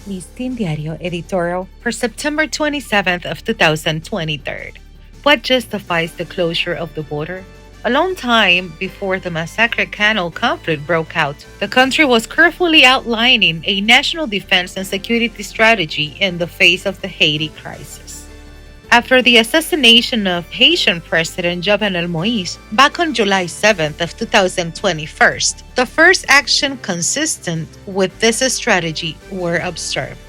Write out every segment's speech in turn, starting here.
Listín Diario editorial for September 27th of 2023. What justifies the closure of the border? A long time before the Massacre Canal conflict broke out, the country was carefully outlining a national defense and security strategy in the face of the Haiti crisis. After the assassination of Haitian President Jovenel Moïse back on July 7th of 2021, the first action consistent with this strategy were observed.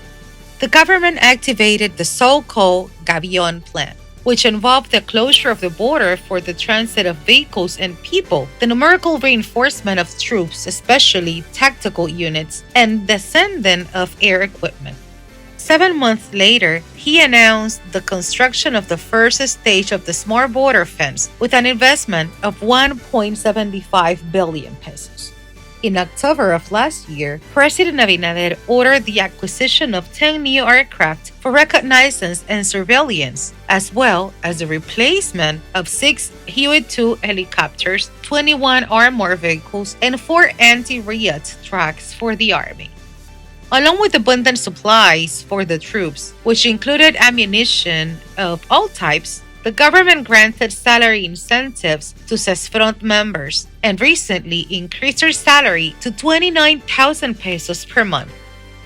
The government activated the so-called Gavion Plan, which involved the closure of the border for the transit of vehicles and people, the numerical reinforcement of troops, especially tactical units, and the sending of air equipment. 7 months later, he announced the construction of the first stage of the smart border fence with an investment of 1.75 billion pesos. In October of last year, President Abinader ordered the acquisition of 10 new aircraft for reconnaissance and surveillance, as well as the replacement of 6 Huey-2 helicopters, 21 armored vehicles, and 4 anti-riot trucks for the Army. Along with abundant supplies for the troops, which included ammunition of all types, the government granted salary incentives to CESFRONT members and recently increased their salary to 29,000 pesos per month.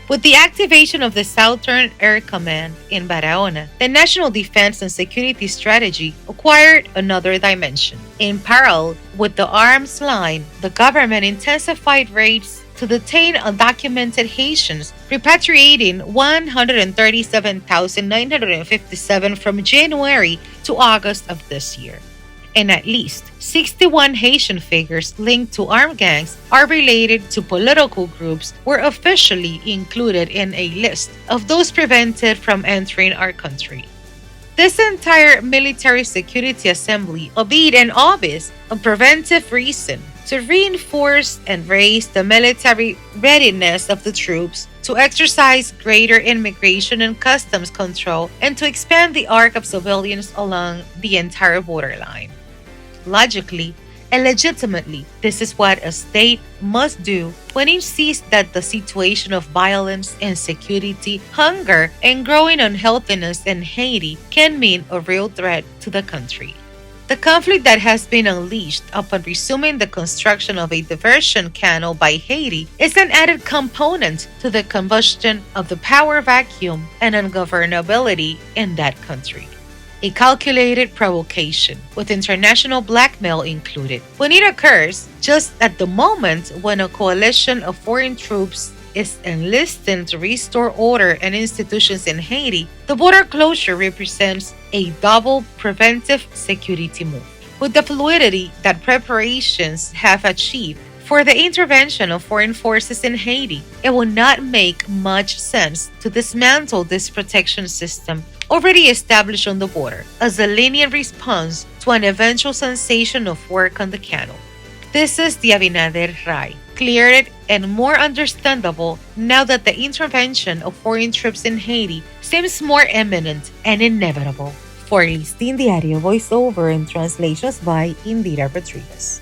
With the activation of the Southern Air Command in Barahona, the national defense and security strategy acquired another dimension. In parallel with the arms line, the government intensified raids to detain undocumented Haitians, repatriating 137,957 from January to August of this year. And at least 61 Haitian figures linked to armed gangs are related to political groups were officially included in a list of those prevented from entering our country. This entire military security assembly, albeit an obvious and preventive reason to reinforce and raise the military readiness of the troops, to exercise greater immigration and customs control, and to expand the arc of civilians along the entire borderline. Logically and legitimately, this is what a state must do when it sees that the situation of violence, insecurity, hunger, and growing unhealthiness in Haiti can mean a real threat to the country. The conflict that has been unleashed upon resuming the construction of a diversion canal by Haiti is an added component to the combustion of the power vacuum and ungovernability in that country. A calculated provocation, with international blackmail included, when it occurs just at the moment when a coalition of foreign troops is enlisting to restore order and institutions in Haiti. The border closure represents a double preventive security move. With the fluidity that preparations have achieved for the intervention of foreign forces in Haiti, it will not make much sense to dismantle this protection system already established on the border as a linear response to an eventual cessation of work on the canal. This is the Abinader Rai, clearer and more understandable now that the intervention of foreign troops in Haiti seems more imminent and inevitable. For Listín Diario voiceover and translations by Indira Rodriguez.